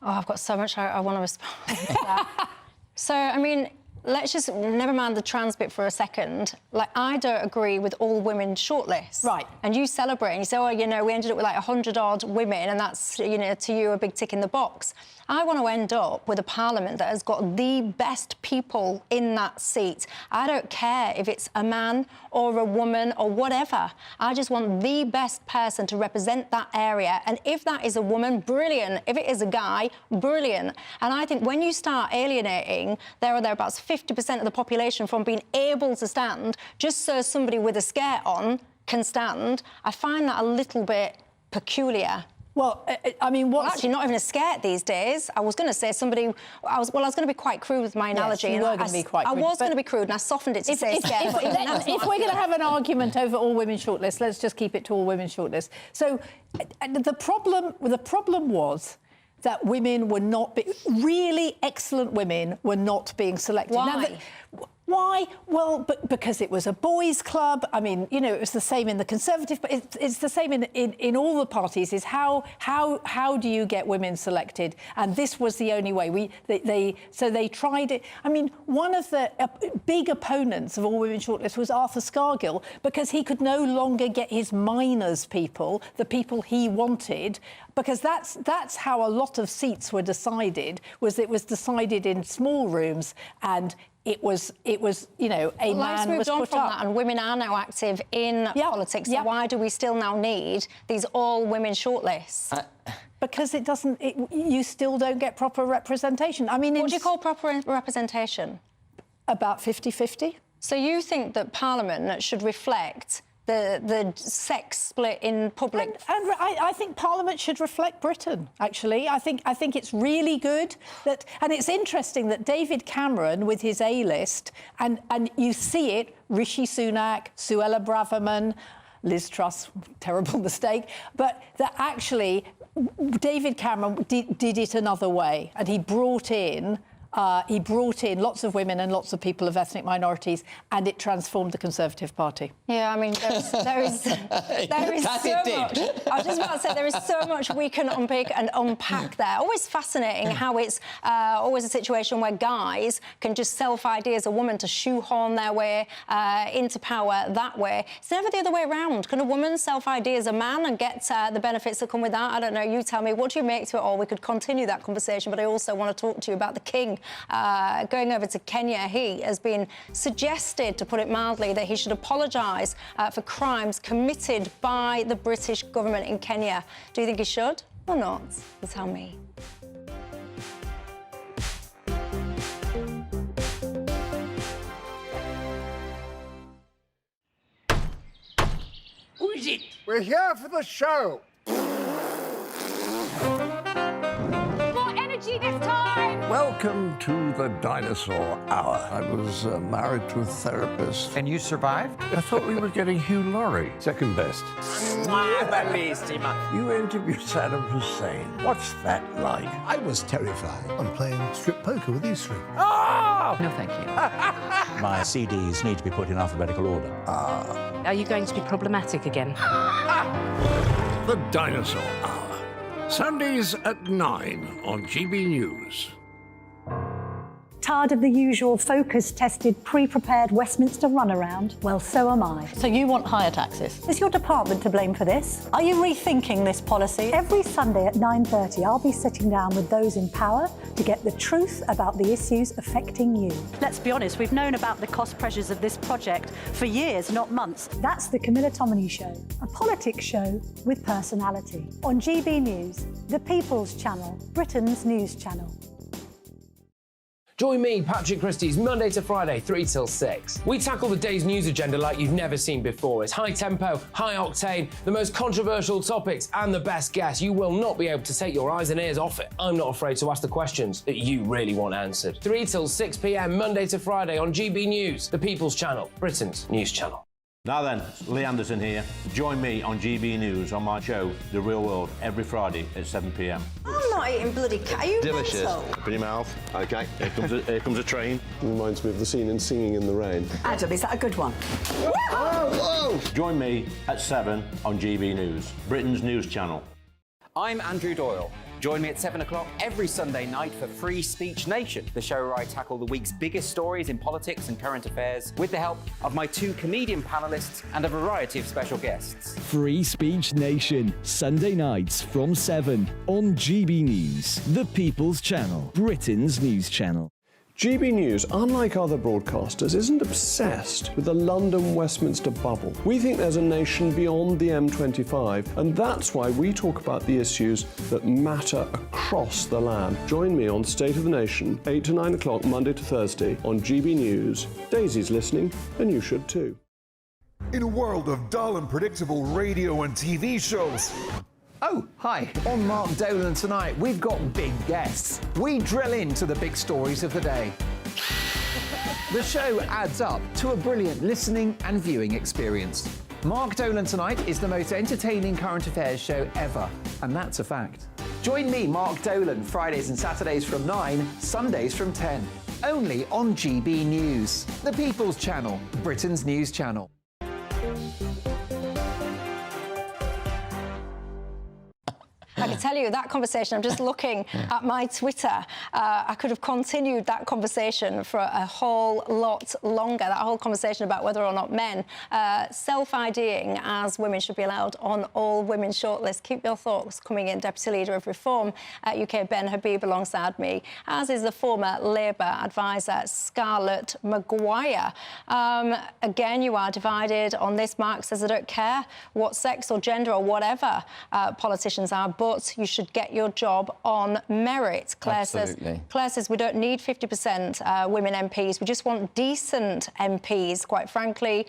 Speaker 2: Oh, I've got so much I want to respond to that. So, I mean, let's just never mind the trans bit for a second. Like, I don't agree with all women shortlists.
Speaker 9: Right.
Speaker 2: And you celebrate and you say, oh, we ended up with like 100-odd women, and that's, to you, a big tick in the box. I want to end up with a parliament that has got the best people in that seat. I don't care if it's a man or a woman or whatever. I just want the best person to represent that area. And if that is a woman, brilliant. If it is a guy, brilliant. And I think when you start alienating there or thereabouts 50% of the population from being able to stand, just so somebody with a skirt on can stand, I find that a little bit peculiar.
Speaker 9: Well, I mean, what's...
Speaker 2: Well, actually, not even a scare these days. I was going to say somebody... I was going to be quite crude with my analogy.
Speaker 9: Yes, you were going to be quite crude.
Speaker 2: I was going to be crude, and I softened it to say scare.
Speaker 9: If we're going to have an argument over all women shortlist, let's just keep it to all women shortlist. So the problem was that women were not... really excellent women were not being selected.
Speaker 2: Why?
Speaker 9: Why? Well, because it was a boys' club. I mean, you know, it was the same in the Conservative, but it's the same in all the parties. Is how do you get women selected? And this was the only way. So they tried it. I mean, one of the big opponents of all women shortlist was Arthur Scargill, because he could no longer get his minors people, the people he wanted, because that's how a lot of seats were decided. It was decided in small rooms, and it was, you know, a man was put up. Life's moved on from that, and women are now active in politics. So why do we still now need these all-women shortlists? Because it doesn't. You still don't get proper representation. I mean, what do you call proper representation? About 50-50. So you think that Parliament should reflect the sex split in public? And I think Parliament should reflect Britain, actually. I think it's really good that... And it's interesting that David Cameron, with his A-list, and you see it, Rishi Sunak, Suella Braverman, Liz Truss, terrible mistake, but that actually David Cameron did it another way, and he brought in lots of women and lots of people of ethnic minorities, and it transformed the Conservative Party. Yeah, I mean, there is so much. I was just about to say, there is so much we can unpick and unpack there. Always fascinating how it's always a situation where guys can just self-ID as a woman to shoehorn their way into power that way. It's never the other way around. Can a woman self-ID as a man and get the benefits that come with that? I don't know. You tell me. What do you make to it all? We could continue that conversation, but I also want to talk to you about the King. Going over to Kenya, he has been suggested, to put it mildly, that he should apologise for crimes committed by the British government in Kenya. Do you think he should or not? You tell me.
Speaker 10: Who is it? We're here for the show.
Speaker 11: This time!
Speaker 12: Welcome to the dinosaur hour. I was married to a therapist.
Speaker 13: And you survived?
Speaker 12: I thought we were getting Hugh Laurie. Second best. You interviewed Saddam Hussein. What's that like?
Speaker 14: I was terrified. I'm playing strip poker with these three.
Speaker 13: Oh! No, thank you.
Speaker 15: My CDs need to be put in alphabetical order.
Speaker 11: Are you going to be problematic again?
Speaker 12: The dinosaur hour. Sundays at 9 on GB News.
Speaker 22: Tired of the usual focus-tested, pre-prepared Westminster runaround? Well, so am I.
Speaker 9: So you want higher taxes?
Speaker 22: Is your department to blame for this? Are you rethinking this policy? Every Sunday at 9:30, I'll be sitting down with those in power to get the truth about the issues affecting you.
Speaker 7: Let's be honest, we've known about the cost pressures of this project for years, not months.
Speaker 22: That's the Camilla Tominey Show, a politics show with personality. On GB News, the People's Channel, Britain's news channel.
Speaker 21: Join me, Patrick Christie's, Monday to Friday, 3 till 6. We tackle the day's news agenda like you've never seen before. It's high tempo, high octane, the most controversial topics and the best guests. You will not be able to take your eyes and ears off it. I'm not afraid to ask the questions that you really want answered. 3 till 6 p.m, Monday to Friday on GB News, the People's Channel, Britain's news channel.
Speaker 15: Now then, Lee Anderson here. Join me on GB News on my show, The Real World, every Friday at 7 p.m.
Speaker 17: I'm not eating bloody cat. Are you
Speaker 16: delicious.
Speaker 17: mental?
Speaker 16: Put in your mouth. OK, here comes a train.
Speaker 19: Reminds me of the scene in Singing in the Rain.
Speaker 17: Adam, is that a good one?
Speaker 16: Whoa!
Speaker 15: Join me at 7 on GB News, Britain's news channel.
Speaker 13: I'm Andrew Doyle. Join me at 7 o'clock every Sunday night for Free Speech Nation, the show where I tackle the week's biggest stories in politics and current affairs with the help of my 2 comedian panellists and a variety of special guests.
Speaker 3: Free Speech Nation, Sunday nights from 7 on GB News, the People's Channel, Britain's news channel.
Speaker 19: GB News, unlike other broadcasters, isn't obsessed with the London-Westminster bubble. We think there's a nation beyond the M25, and that's why we talk about the issues that matter across the land. Join me on State of the Nation, 8 to 9 o'clock, Monday to Thursday, on GB News. Daisy's listening, and you should too.
Speaker 4: In a world of dull and predictable radio and TV shows,
Speaker 1: Oh, hi. On Mark Dolan tonight, we've got big guests. We drill into the big stories of the day. The show adds up to a brilliant listening and viewing experience. Mark Dolan Tonight is the most entertaining current affairs show ever, and that's a fact. Join me, Mark Dolan, Fridays and Saturdays from 9, Sundays from 10. Only on GB News, the People's Channel, Britain's news channel.
Speaker 2: I can tell you that conversation, I'm just looking at my Twitter. I could have continued that conversation for a whole lot longer, that whole conversation about whether or not men self-IDing as women should be allowed on all women's shortlists. Keep your thoughts coming in. Deputy Leader of Reform UK Ben Habib alongside me, as is the former Labour advisor Scarlett Maguire. Again, you are divided on this. Mark says, I don't care what sex or gender or whatever politicians are, but you should get your job on merit. Claire says we don't need 50% women MPs. We just want decent MPs, quite frankly.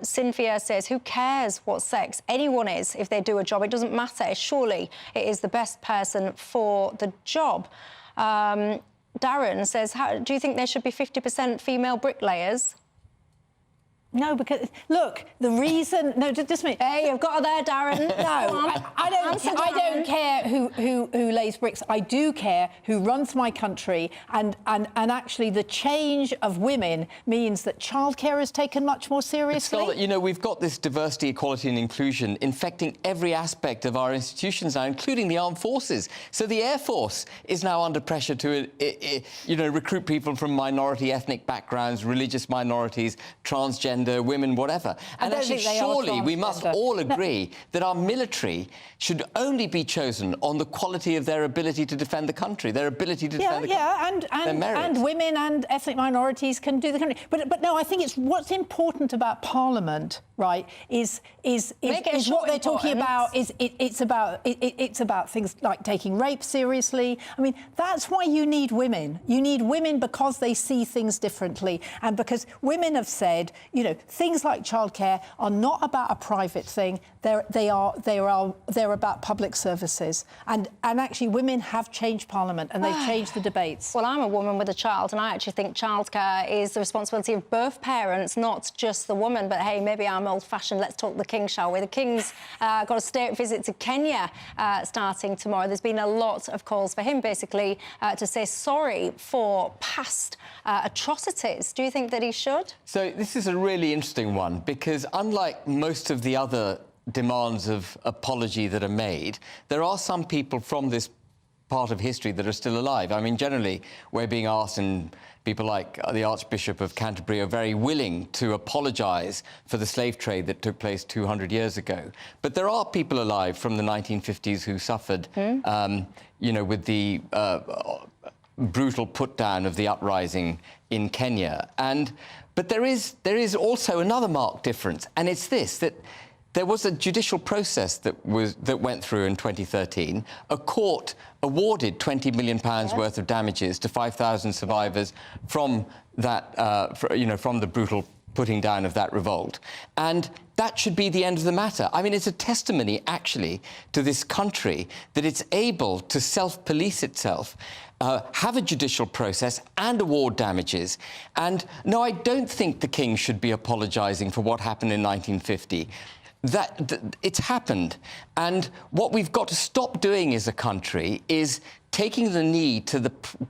Speaker 2: Cynthia says, who cares what sex anyone is if they do a job? It doesn't matter. Surely it is the best person for the job. Darren says, do you think there should be 50% female bricklayers?
Speaker 9: No, because look, the reason. No, just me.
Speaker 2: Hey, you've got her there, Darren.
Speaker 9: No, I don't care who lays bricks. I do care who runs my country, and actually the change of women means that childcare is taken much more seriously.
Speaker 8: Scarlett, you know, we've got this diversity, equality and inclusion infecting every aspect of our institutions now, including the armed forces. So the Air Force is now under pressure to, you know, recruit people from minority ethnic backgrounds, religious minorities, transgender, women, whatever. And actually, surely we must all agree that our military should only be chosen on the quality of their ability to defend the country, their ability to defend the country.
Speaker 9: And women and ethnic minorities can do the country. But no, I think it's what's important about Parliament, right? Is what they're talking about. It's about things like taking rape seriously. I mean, that's why you need women. You need women because they see things differently, and because women have said, you know, things like childcare are not about a private thing. They're about public services. And actually, women have changed Parliament and they've changed the debates.
Speaker 2: Well, I'm a woman with a child, and I actually think childcare is the responsibility of both parents, not just the woman. But hey, maybe I'm old-fashioned. Let's talk the King, shall we? The King's got a state visit to Kenya starting tomorrow. There's been a lot of calls for him, basically, to say sorry for past atrocities. Do you think that he should?
Speaker 8: So this is a really interesting one, because unlike most of the other demands of apology that are made, there are some people from this part of history that are still alive. I mean, generally, we're being asked, and people like the Archbishop of Canterbury are very willing to apologise for the slave trade that took place 200 years ago. But there are people alive from the 1950s who suffered, you know, with the brutal put-down of the uprising in Kenya. But there is also another marked difference, and it's this, that there was a judicial process that went through in 2013. A court awarded £20 million worth of damages to 5,000 survivors from that, from the brutal putting down of that revolt. And that should be the end of the matter. I mean, it's a testimony, actually, to this country that it's able to self-police itself, have a judicial process and award damages. And no, I don't think the King should be apologising for what happened in 1950. It's happened. And what we've got to stop doing as a country is taking the knee to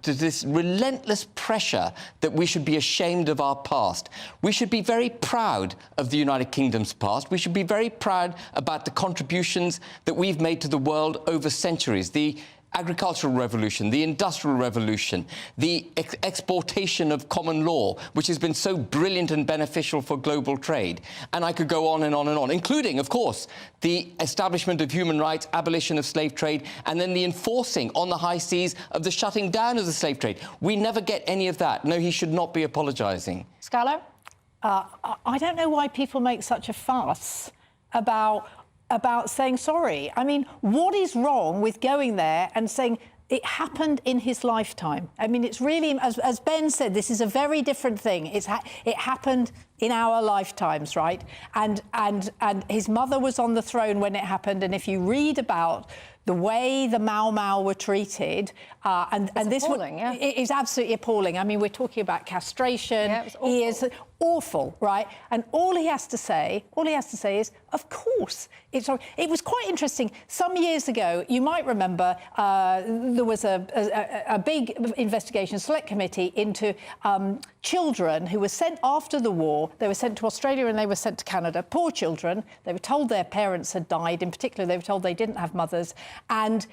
Speaker 8: this relentless pressure that we should be ashamed of our past. We should be very proud of the United Kingdom's past. We should be very proud about the contributions that we've made to the world over centuries. The agricultural revolution, the industrial revolution, the exportation of common law, which has been so brilliant and beneficial for global trade. And I could go on and on and on, including, of course, the establishment of human rights, abolition of slave trade, and then the enforcing on the high seas of the shutting down of the slave trade. We never get any of that. No, he should not be apologising.
Speaker 2: Scarlett?
Speaker 9: I don't know why people make such a fuss about saying sorry. I mean, what is wrong with going there and saying it happened in his lifetime? I mean, it's really, as Ben said, this is a very different thing. It happened in our lifetimes, right? And his mother was on the throne when it happened. And if you read about the way the Mau Mau were treated, and this
Speaker 2: appalling, yeah.
Speaker 9: it is absolutely appalling. I mean, we're talking about castration.
Speaker 2: Yeah, it was awful.
Speaker 9: He is awful, right? And all he has to say is, of course, it's. It was quite interesting. Some years ago, you might remember, there was a big investigation, select committee into children who were sent after the war. They were sent to Australia and they were sent to Canada. Poor children. They were told their parents had died. In particular, they were told they didn't have mothers. And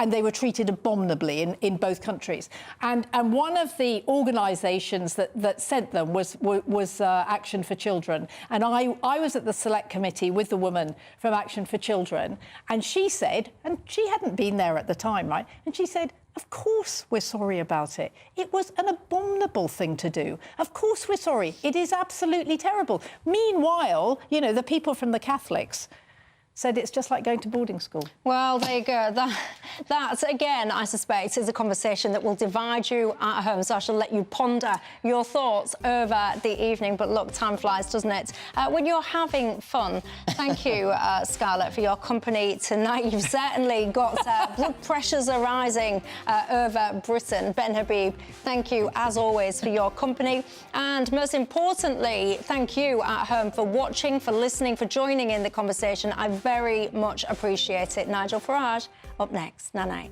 Speaker 9: they were treated abominably in both countries. And one of the organisations that sent them was Action for Children. And I was at the select committee with the woman from Action for Children, and she said, and she hadn't been there at the time, right? And she said, of course we're sorry about it. It was an abominable thing to do. Of course we're sorry. It is absolutely terrible. Meanwhile, you know, the people from the Catholics said it's just like going to boarding school.
Speaker 2: Well, there you go. That again, I suspect, is a conversation that will divide you at home. So I shall let you ponder your thoughts over the evening. But look, time flies, doesn't it? When you're having fun, thank you, Scarlett, for your company tonight. You've certainly got blood pressures are rising over Britain. Ben Habib, thank you, as always, for your company. And most importantly, thank you at home for watching, for listening, for joining in the conversation. I very much appreciate it. Nigel Farage up next. Night-night.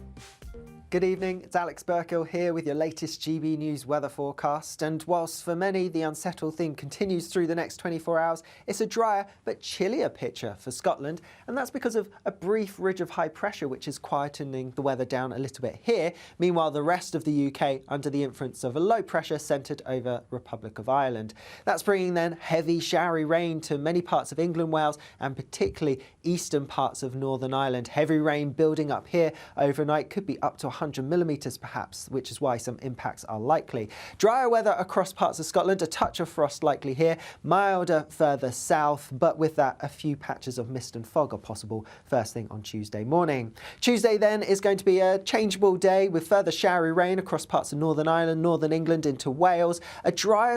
Speaker 5: Good evening, it's Alex Burkill here with your latest GB News weather forecast. And whilst for many the unsettled theme continues through the next 24 hours, it's a drier but chillier picture for Scotland. And that's because of a brief ridge of high pressure which is quietening the weather down a little bit here. Meanwhile, the rest of the UK under the influence of a low pressure centred over Republic of Ireland. That's bringing then heavy showery rain to many parts of England, Wales and particularly eastern parts of Northern Ireland. Heavy rain building up here overnight, could be up to 100 millimetres perhaps, which is why some impacts are likely. Drier weather across parts of Scotland, a touch of frost likely here, milder further south, but with that a few patches of mist and fog are possible first thing on Tuesday morning. Tuesday then is going to be a changeable day with further showery rain across parts of Northern Ireland, Northern England into Wales, a drier